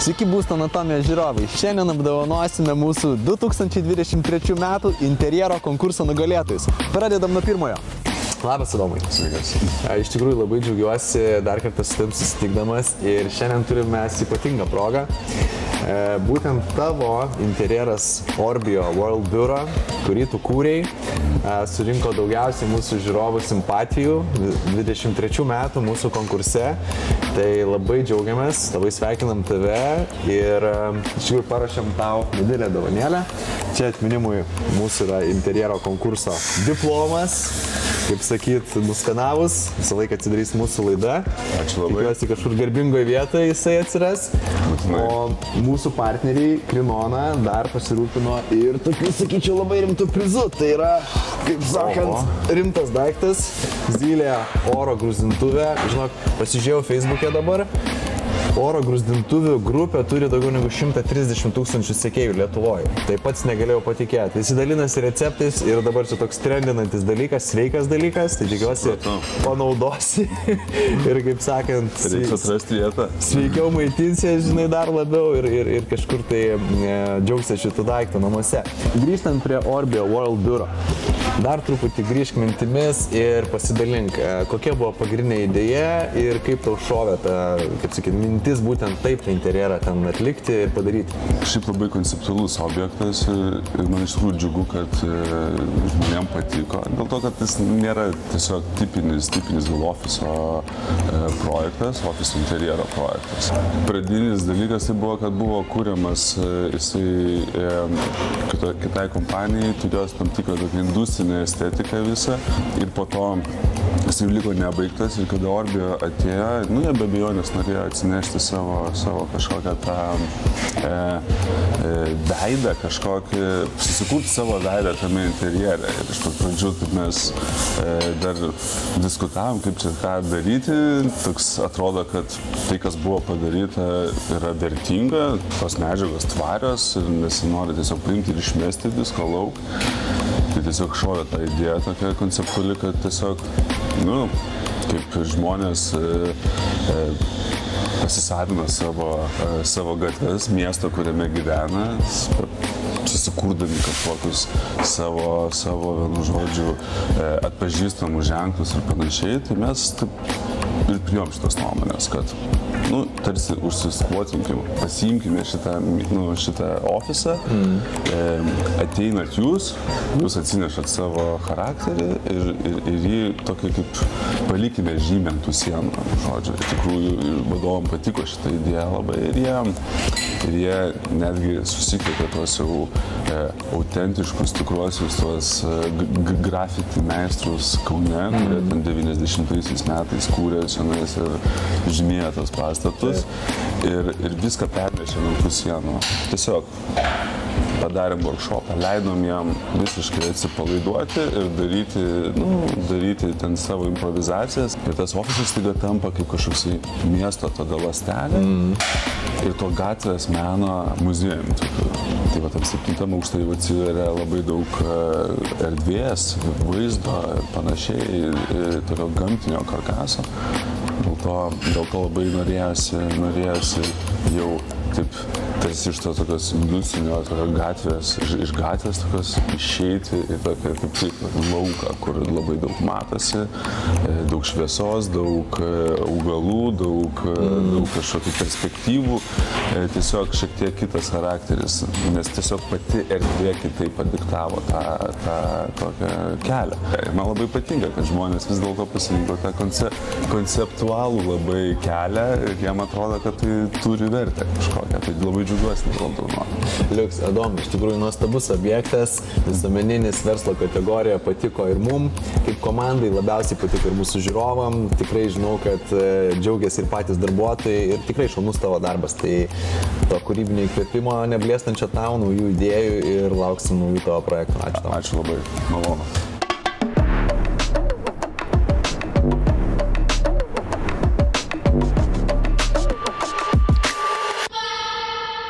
Sveiki būsto anatomijos žiūrovai. Šiandien apdovanosime mūsų 2023 metų interjero konkurso nugalėtojus. Pradedam nuo pirmojo. Labas, Adomai. Sveikas. Iš tikrųjų labai džiaugiuosi dar kartą su tavim susitikdamas ir šiandien turime ypatingą progą. Būtent tavo interjeras Orbio World Bureau, kurį tu kūrei, surinko daugiausiai mūsų žiūrovų simpatijų 23 metų mūsų konkurse. Tai labai džiaugiamės, labai sveikinam tave ir iš tikrųjų parašėm tau didelę dovanėlę. Čia atminimui mūsų yra interjero konkurso diplomas. Kaip sakyt, nuskanavus, visą laiką atsidarys mūsų laida. Ačiū labai. Tikiuosi, kažkur garbingoje vietoje jisai atsiras. O mūsų partneriai Krinona dar pasirūpino ir tokiu, sakyčiau, labai rimtų prizų. Tai yra, kaip sakant, rimtas daiktas. Zylė oro gruzdintuvė. Žinok, pasižiūrėjau Facebook'e dabar. Oro gruzdintuvių grupė turi daugiau negu 130 000 sekėjų Lietuvoje. Tai pats negalėjau patikėti. Jis dalinasi receptais ir dabar čia toks trendinantis dalykas, sveikas dalykas, tai tikiuosi panaudosi ir, kaip sakant, reikia atrasti vietą. Sveikiau maitinsies, žinai, dar labiau ir kažkur tai džiaugsies šitų daiktą namuose. Grįžtant prie Orbio World Bureau. Dar truputį grįžk mintimis ir pasidalink, kokia buvo pagrindinė idėja ir kaip tau šovė ta, kaip sakyt, mintis būtent taip tą interjerą ten atlikti ir padaryti. Šiaip labai konceptualus objektas ir man iš tikrųjų džiugu, kad žmonėms patiko. Dėl to, kad jis nėra tiesiog tipinis gal ofiso projektas, ofiso interjero projektas. Pradinis dalykas tai buvo, kad buvo kuriamas jisai kitai kompanijai, turėjo tam tikrą tokią industrinę estetiką visą ir po to jis jau liko nebaigtas ir kada Orbio atėjo, jie be abejonės norėjo atsinešti savo kažkokią tą veidą, susikurti savo veidą tame interjere. Ir iš pat pradžių mes dar diskutavom, kaip čia ką daryti. Toks atrodo, kad tai, kas buvo padaryta, yra vertinga, tos medžiagos tvarios ir nesinori tiesiog paimti ir išmesti visko lauk. Tai tiesiog šovė tą idėją tokia konceptuali, kad tiesiog, kaip žmonės pasisavina savo gatves, miesto, kuriame gyvena, susikurdami kažkokius savo vienu žodžiu, atpažįstamų ženklus ir panašiai, tai mes ir priėmėm šitos nuomonės, kad tarsi užsiskvotinkim, pasiimkime šitą ofisą, ateinat jūs atsinešat savo charakterį ir jį tokį kaip palikime žymę ant tų sienų, žodžiu. Iš tikrųjų, vadovam patiko šitą idėją labai ir jie netgi susikvietė tuos jau autentiškus, tikruosius tuos grafiti meistrus Kaune, kurie ten 90-aisiais metais kūrė čionais ir žymėjo tos pastatus ir viską pernešėm ant tų sienų. Tiesiog padarėm workshopą, leidom jam visiškai atsipalaiduoti ir daryti ten savo improvizacijas. Ir tas ofisas staiga tampa kaip kažkoks miesto tada ląstelė ir to gatvės meno muziejum. Tai va, tam 7. aukšte jau atsiveria labai daug erdvės, vaizdo ir panašiai, tokio gamtinio karkaso. Dėl to labai norėjosi jau taip tarsi iš to tokios industrinio gatvės, iš gatvės tokios išeiti į tokią kaip lauką, kur labai daug matosi, daug šviesos, daug augalų, daug kažkokių perspektyvų, tiesiog šiek tiek kitas charakteris, nes tiesiog pati erdvė kitaip padiktavo tą tokią kelią. Man labai patinka, kad žmonės vis dėlto pasirinko tą konceptualų labai kelią ir jiem atrodo, kad tai turi vertę kažkokią. Tai labai džiaugiuosi dėl to. Liuks, Adom, iš tikrųjų nuostabus objektas, visuomeninis verslo kategorija patiko ir mum, kaip komandai labiausiai patiko ir mūsų žiūrovam. Tikrai žinau, kad džiaugiasi ir patys darbuotojai ir tikrai šaunus tavo darbas. Tai to kūrybinio įkvėpimo neblėstančio tau, naujų idėjų ir lauksim naujų tavo projektų. Ačiū tau. Ačiū labai, malonu.